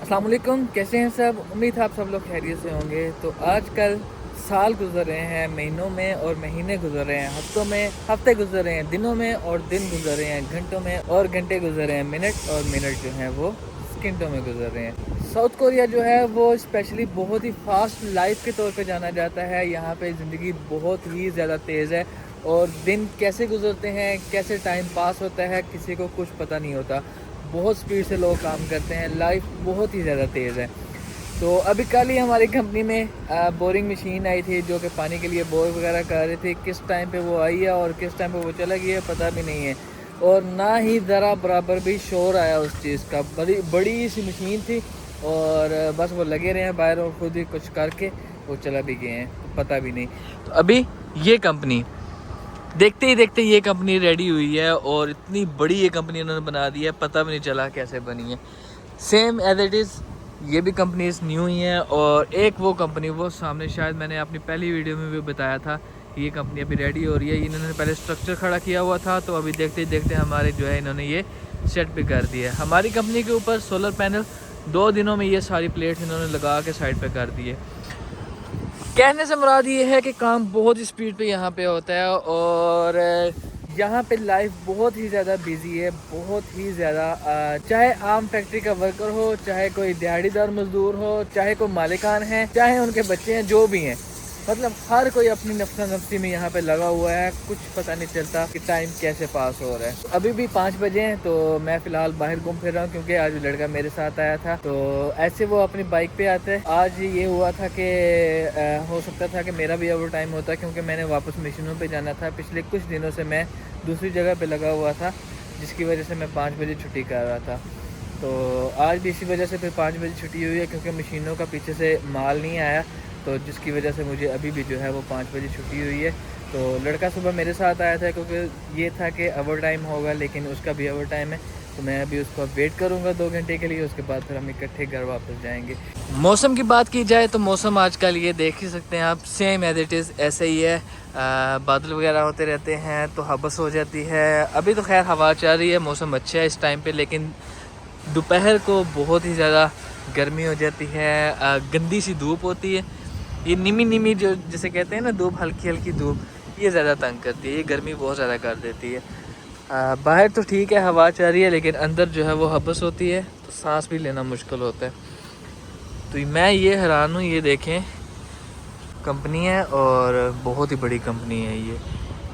अस्सलाम वालेकुम, कैसे हैं सब। उम्मीद है आप सब लोग खैरियत से होंगे। तो आजकल साल गुजर रहे हैं महीनों में और महीने गुजर रहे हैं हफ्तों में, हफ्ते गुजर रहे हैं दिनों में और दिन गुजर रहे हैं घंटों में और घंटे गुजर रहे हैं मिनट और मिनट जो हैं वो सेकंडों में गुजर रहे हैं। साउथ कोरिया जो है वो स्पेशली बहुत ही फास्ट लाइफ के तौर पे जाना जाता है। यहाँ पे ज़िंदगी बहुत ही ज़्यादा तेज़ है और दिन कैसे गुजरते हैं, कैसे टाइम पास होता है, किसी को कुछ पता नहीं होता। बहुत स्पीड से लोग काम करते हैं, लाइफ बहुत ही ज़्यादा तेज़ है। तो अभी कल ही हमारी कंपनी में बोरिंग मशीन आई थी जो कि पानी के लिए बोर वगैरह कर रही थी। किस टाइम पे वो आई है और किस टाइम पे वो चला गया पता भी नहीं है, और ना ही ज़रा बराबर भी शोर आया उस चीज़ का। बड़ी बड़ी सी मशीन थी और बस वो लगे रहे हैं बाहर और ख़ुद ही कुछ करके वो चला भी गए हैं, पता भी नहीं। तो अभी ये कंपनी देखते ही देखते ये कंपनी रेडी हुई है और इतनी बड़ी ये कंपनी उन्होंने बना दी है, पता भी नहीं चला कैसे बनी है। सेम एज इट इज़ ये भी कंपनीज न्यू ही हैं। और एक वो कंपनी वो सामने, शायद मैंने अपनी पहली वीडियो में भी बताया था कि ये कंपनी अभी रेडी हो रही है। इन्होंने पहले स्ट्रक्चर खड़ा किया हुआ था, तो अभी देखते ही देखते हमारे जो है इन्होंने ये सेट भी कर दिया है। हमारी कंपनी के ऊपर सोलर पैनल 2 दिनों में ये सारी प्लेट इन्होंने लगा के साइड पे कर दी है। कहने से मुराद ये है कि काम बहुत ही स्पीड पे यहाँ पे होता है और यहाँ पे लाइफ बहुत ही ज़्यादा बिजी है, बहुत ही ज़्यादा। चाहे आम फैक्ट्री का वर्कर हो, चाहे कोई दिहाड़ीदार मजदूर हो, चाहे कोई मालिकान है, चाहे उनके बच्चे हैं, जो भी हैं, मतलब हर कोई अपनी नफ्सा नफ्सी में यहाँ पे लगा हुआ है। कुछ पता नहीं चलता कि टाइम कैसे पास हो रहा है। अभी भी 5 बजे हैं तो मैं फ़िलहाल बाहर घूम फिर रहा हूँ क्योंकि आज लड़का मेरे साथ आया था। तो ऐसे वो अपनी बाइक पे आते हैं। आज ये हुआ था कि हो सकता था कि मेरा भी ओवर टाइम होता क्योंकि मैंने वापस मशीनों पर जाना था। पिछले कुछ दिनों से मैं दूसरी जगह पर लगा हुआ था जिसकी वजह से मैं 5 बजे छुट्टी कर रहा था। तो आज भी इसी वजह से फिर 5 बजे छुट्टी हुई है क्योंकि मशीनों का पीछे से माल नहीं आया, तो जिसकी वजह से मुझे अभी भी जो है वो 5 बजे छुट्टी हुई है। तो लड़का सुबह मेरे साथ आया था क्योंकि ये था कि ओवर टाइम होगा, लेकिन उसका भी ओवर टाइम है। तो मैं अभी उसको वेट करूंगा 2 घंटे के लिए, उसके बाद फिर हम इकट्ठे घर वापस जाएंगे। मौसम की बात की जाए तो मौसम आजकल ये देख ही सकते हैं आप, सेम एज इट इज़ ऐसे ही है। बादल वगैरह होते रहते हैं तो हबस हो जाती है। अभी तो खैर हवा चल रही है, मौसम अच्छा है इस टाइम पे, लेकिन दोपहर को बहुत ही ज़्यादा गर्मी हो जाती है, गंदी सी धूप होती है। ये नीमी नीमी जो जिसे कहते हैं ना धूप, हल्की हल्की धूप, ये ज़्यादा तंग करती है, ये गर्मी बहुत ज़्यादा कर देती है। बाहर तो ठीक है हवा चल रही है, लेकिन अंदर जो है वो हबस होती है तो सांस भी लेना मुश्किल होता है। तो मैं ये हैरान हूँ, ये देखें कंपनी है और बहुत ही बड़ी कंपनी है ये,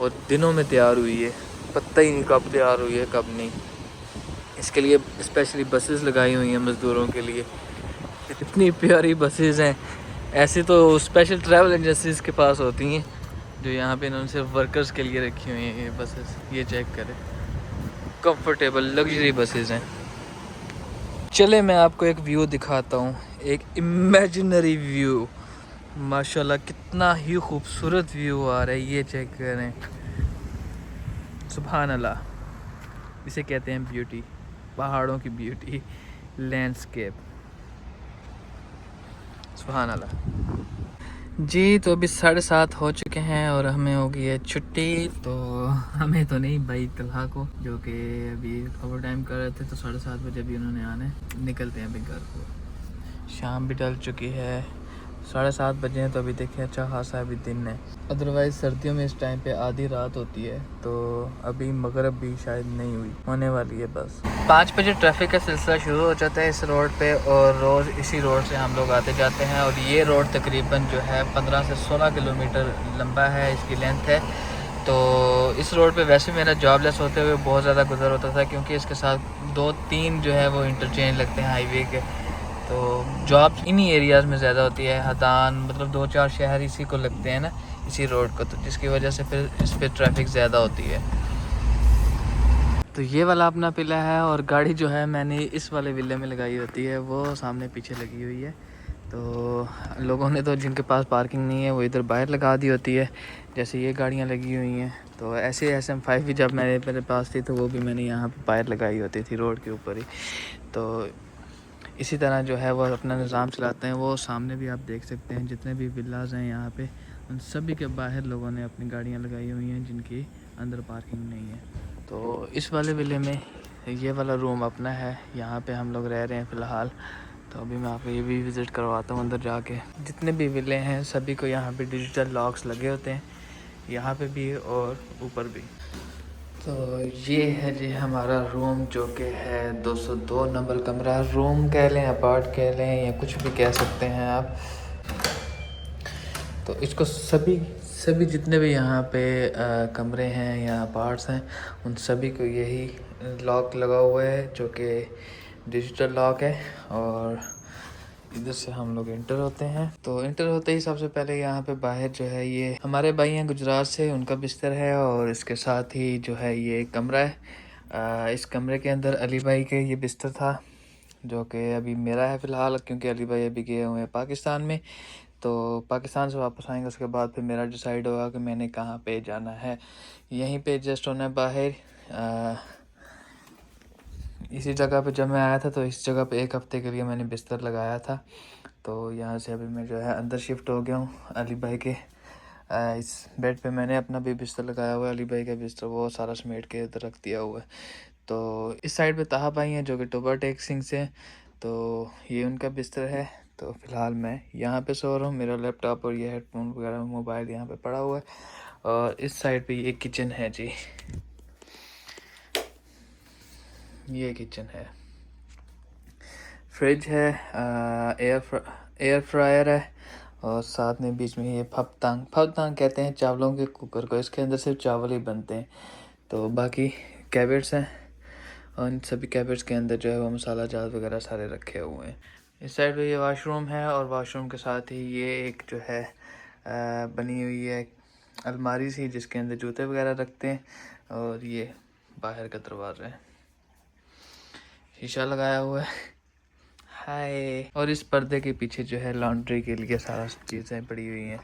और दिनों में तैयार हुई है, पता ही नहीं कब तैयार हुई है कब नहीं। इसके लिए स्पेशली बसेस लगाई हुई हैं मज़दूरों के लिए, इतनी प्यारी बसेस हैं। ऐसे तो स्पेशल ट्रैवल एजेंसीज़ के पास होती हैं जो यहाँ पे इन्होंने सिर्फ वर्कर्स के लिए रखी हुई हैं ये बसेस। ये चेक करें, कंफर्टेबल लग्जरी बसेस हैं। चले मैं आपको एक व्यू दिखाता हूँ, एक इमेजिनरी व्यू। माशाल्लाह कितना ही खूबसूरत व्यू आ रहा है, ये चेक करें। सुभान अल्लाह, इसे कहते हैं ब्यूटी, पहाड़ों की ब्यूटी, लैंडस्केप। सुभान अल्लाह जी। तो अभी 7:30 हो चुके हैं और हमें हो गई है छुट्टी। तो हमें तो नहीं भाई, तलहा को, जो कि अभी ओवर टाइम कर रहे थे, तो 7:30 बजे भी उन्होंने आना है। निकलते हैं अभी घर को। शाम भी डल चुकी है, 7:30 बजे हैं, तो अभी देखिए अच्छा खासा अभी दिन है। अदरवाइज़ सर्दियों में इस टाइम पे आधी रात होती है, तो अभी मगरिब भी शायद नहीं हुई, होने वाली है बस। 5 बजे ट्रैफिक का सिलसिला शुरू हो जाता है इस रोड पे, और रोज़ इसी रोड से हम लोग आते जाते हैं। और ये रोड तकरीबन जो है 15 से 16 किलोमीटर लंबा है, इसकी लेंथ है। तो इस रोड पे वैसे मेरा जॉबलेस होते हुए बहुत ज़्यादा गुजर होता था, क्योंकि इसके साथ 2-3 जो है वो इंटरचेंज लगते हैं हाईवे के। तो जॉब इन्हीं एरियाज़ में ज़्यादा होती है, हदान, मतलब 2-4 शहर इसी को लगते हैं ना, इसी रोड को, तो जिसकी वजह से फिर इस पर ट्रैफिक ज़्यादा होती है। तो ये वाला अपना पिला है, और गाड़ी जो है मैंने इस वाले विले में लगाई होती है, वो सामने पीछे लगी हुई है। तो लोगों ने तो जिनके पास पार्किंग नहीं है वो इधर बाहर लगा दी होती है, जैसे ये गाड़ियाँ लगी हुई हैं। तो ऐसे SM5 भी जब मेरे पास थी तो वो भी मैंने यहाँ पे बाहर लगाई होती थी रोड के ऊपर ही। तो इसी तरह जो है वो अपना निज़ाम चलाते हैं। वो सामने भी आप देख सकते हैं जितने भी विलाज हैं यहाँ पे, उन सभी के बाहर लोगों ने अपनी गाड़ियाँ लगाई हुई हैं जिनकी अंदर पार्किंग नहीं है। तो इस वाले विले में ये वाला रूम अपना है, यहाँ पे हम लोग रह रहे हैं फ़िलहाल। तो अभी मैं आपको ये भी विज़िट करवाता हूँ अंदर जाके। जितने भी विले हैं सभी को यहाँ पे डिजिटल लॉक्स लगे होते हैं, यहाँ पे भी और ऊपर भी। तो ये है जी हमारा रूम, जो कि है 202 नंबर कमरा। रूम कह लें, अपार्ट कह लें, या कुछ भी कह सकते हैं आप। तो इसको सभी सभी जितने भी यहाँ पे कमरे हैं या अपार्ट्स हैं, उन सभी को यही लॉक लगा हुआ है, जो कि डिजिटल लॉक है। और इधर से हम लोग इंटर होते हैं। तो इंटर होते ही सबसे पहले यहाँ पे बाहर जो है, ये हमारे भाई हैं गुजरात से, उनका बिस्तर है। और इसके साथ ही जो है ये कमरा है। इस कमरे के अंदर अली भाई के ये बिस्तर था, जो कि अभी मेरा है फ़िलहाल, क्योंकि अली भाई अभी गए हुए हैं पाकिस्तान में। तो पाकिस्तान से वापस आएंगे, उसके बाद फिर मेरा डिसाइड होगा कि मैंने कहाँ पे जाना है। यहीं पे एडजस्ट होना है बाहर। इसी जगह पे जब मैं आया था, तो इस जगह पे 1 हफ़्ते के लिए मैंने बिस्तर लगाया था। तो यहाँ से अभी मैं जो है अंदर शिफ्ट हो गया हूँ अली भाई के। इस बेड पे मैंने अपना भी बिस्तर लगाया हुआ है। अली भाई का बिस्तर वो सारा समेट के इधर रख दिया हुआ है। तो इस साइड पे ताहा भाई हैं, जो कि टोबा टेक सिंह से, तो ये उनका बिस्तर है। तो फ़िलहाल मैं यहाँ पे सो रहा हूँ। मेरा लैपटॉप और ये हेडफोन वगैरह मोबाइल यहाँ पे पड़ा हुआ है। और इस साइड पे ये किचन है जी, ये किचन है। फ्रिज है, एयर फ्रायर है, और साथ में बीच में ये फपतांग कहते हैं चावलों के कुकर को। इसके अंदर सिर्फ चावल ही बनते हैं। तो बाकी कैबिनेट्स हैं, और इन सभी कैबिनेट्स के अंदर जो है वो मसाला जात वगैरह सारे रखे हुए हैं। इस साइड पे ये वाशरूम है, और वाशरूम के साथ ही ये एक जो है बनी हुई है अलमारी सी, जिसके अंदर जूते वगैरह रखते हैं। और ये बाहर का दरवाज़ा है, शीशा लगाया हुआ है। हाय। और इस पर्दे के पीछे जो है लॉन्ड्री के लिए सारा चीज़ें पड़ी हुई हैं,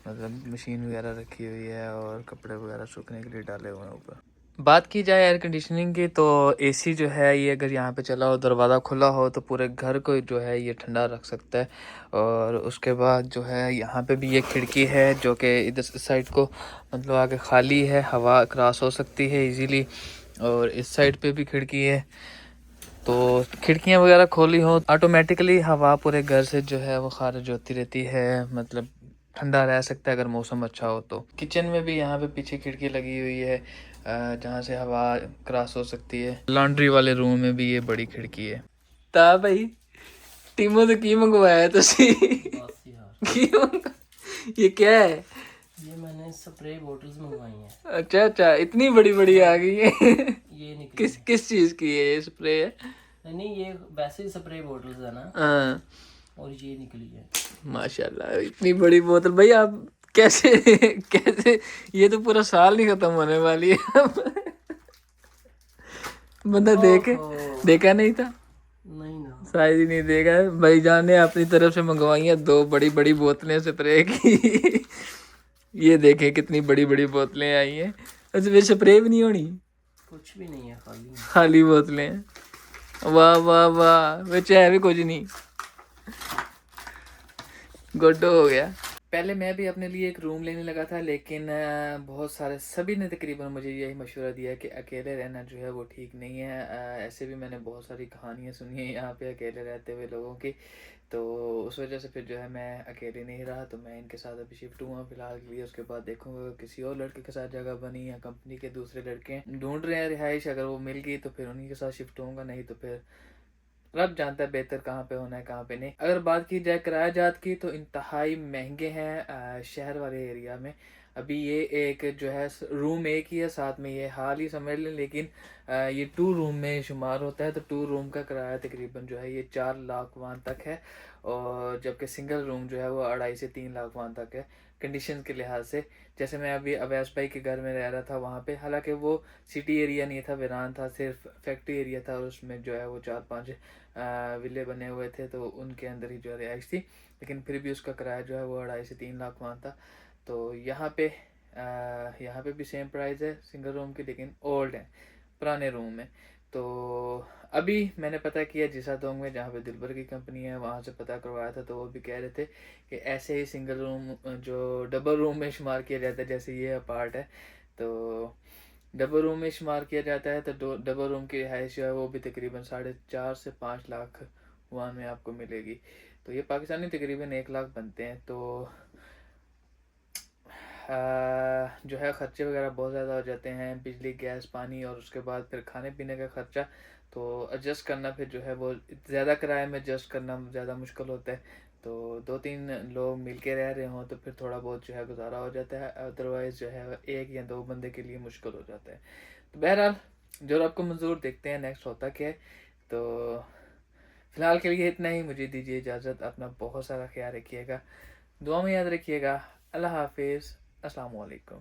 मतलब मशीन वगैरह रखी हुई है, और कपड़े वगैरह सूखने के लिए डाले हुए हैं ऊपर। बात की जाए एयर कंडीशनिंग की, तो एसी जो है ये अगर यहाँ पे चला हो, दरवाज़ा खुला हो, तो पूरे घर को जो है ये ठंडा रख सकता है। और उसके बाद जो है यहाँ पे भी ये खिड़की है, जो कि इधर साइड को मतलब आगे खाली है, हवा क्रॉस हो सकती है इजीली। और इस साइड पे भी खिड़की है, तो खिड़कियाँ वगैरह खोली हो, ऑटोमेटिकली हवा पूरे घर से जो है वो खारिज होती रहती है, मतलब ठंडा रह सकता है अगर मौसम अच्छा हो तो। किचन में भी यहाँ पे पीछे खिड़की लगी हुई है, जहाँ से हवा क्रॉस हो सकती है। लॉन्ड्री वाले रूम में भी ये बड़ी खिड़की है। ता भाई टीमो तो की मंगवाया तुसी? की ये क्या है? ये मैंने स्प्रे बोतल्स मंगवाई हैं। अच्छा अच्छा, इतनी बड़ी बड़ी आ गई है। ये निकली किस चीज की है ये स्प्रे है? नहीं, ये वैसे ही स्प्रे बोतल्स है ना, हाँ और ये निकली है। माशाल्लाह, इतनी बड़ी बोतल भाई आप कैसे कैसे, ये तो पूरा साल नहीं खत्म होने वाली है। बंदा देखा नहीं था, नहीं ना, शायद ही नहीं देखा। भाईजान ने अपनी तरफ से मंगवाई है 2 बड़ी बड़ी बोतलें स्प्रे की। ये देखे कितनी बड़ी बड़ी बोतलें आई हैं। उसमें स्प्रे भी नहीं होनी, कुछ भी नहीं है, खाली खाली बोतलें। वाह वाह वाह, विच है भी कुछ नहीं, गुड हो गया। पहले मैं भी अपने लिए एक रूम लेने लगा था, लेकिन बहुत सारे सभी ने तकरीबन मुझे यही मशवरा दिया कि अकेले रहना जो है वो ठीक नहीं है। ऐसे भी मैंने बहुत सारी कहानियाँ सुनी हैं यहाँ पे अकेले रहते हुए लोगों की। तो उस वजह से फिर जो है मैं अकेले नहीं रहा, तो मैं इनके साथ अभी शिफ्ट हुआ फ़िलहाल के लिए। उसके बाद देखूँगा किसी और लड़के के साथ जगह बनी, या कंपनी के दूसरे लड़के ढूंढ रहे हैं रिहाइश, अगर वो मिल गई तो फिर उन्हीं के साथ शिफ्ट होऊंगा, नहीं तो फिर रब जानता है बेहतर कहाँ पे होना है कहाँ पे नहीं। अगर बात की जाए किराया जात की, तो इंतहाई महंगे हैं शहर वाले एरिया में। अभी ये एक जो है रूम एक ही है, साथ में ये हाल ही समझ लें, लेकिन ये 2 रूम में शुमार होता है। तो 2 रूम का किराया तकरीबन जो है ये 4 लाख वहाँ तक है, और जबकि सिंगल रूम जो है वो 2.5 से 3 लाख वहाँ तक है कंडीशन के लिहाज से। जैसे मैं अभी अवैस भाई के घर में रह रहा था वहाँ पे, हालांकि वो सिटी एरिया नहीं था, वीरान था, सिर्फ फैक्ट्री एरिया था, और उसमें जो है वो 4-5 विले बने हुए थे, तो उनके अंदर ही जो है रिहाइश थी। लेकिन फिर भी उसका किराया जो है वो 2.5 से 3 लाख वहाँ था। तो यहाँ पे भी सेम प्राइस है सिंगल रूम की, लेकिन ओल्ड है, पुराने रूम है। तो अभी मैंने पता किया जिसा दोंग में, जहाँ पे दिलबर की कंपनी है, वहाँ से पता करवाया था। तो वो भी कह रहे थे कि ऐसे ही सिंगल रूम जो डबल रूम में शुमार किया जाता है, जैसे ये अपार्ट है, तो डबल रूम में शुमार किया जाता है। तो डबल रूम की रिहाइश जो है वो भी तकरीबन 4.5 से 5 लाख वहाँ में आपको मिलेगी। तो ये पाकिस्तानी तकरीबन 1 लाख बनते हैं। तो जो है ख़र्चे वगैरह बहुत ज़्यादा हो जाते हैं, बिजली, गैस, पानी और उसके बाद फिर खाने पीने का ख़र्चा। तो एडजस्ट करना फिर जो है वो ज़्यादा किराए में एडजस्ट करना ज़्यादा मुश्किल होता है। तो 2-3 लोग मिल के रह रहे हों तो फिर थोड़ा बहुत जो है गुजारा हो जाता है, अदरवाइज़ जो है 1 या 2 बंदे के लिए मुश्किल हो जाता है। तो बहरहाल जो आपको मंजूर, देखते हैं नेक्स्ट होता क्या है। तो फ़िलहाल के लिए इतना ही, मुझे दीजिए इजाज़त। अपना बहुत सारा ख्याल रखिएगा, दुआ में याद रखिएगा। अल्लाह हाफिज़, अस्सलाम वालेकुम।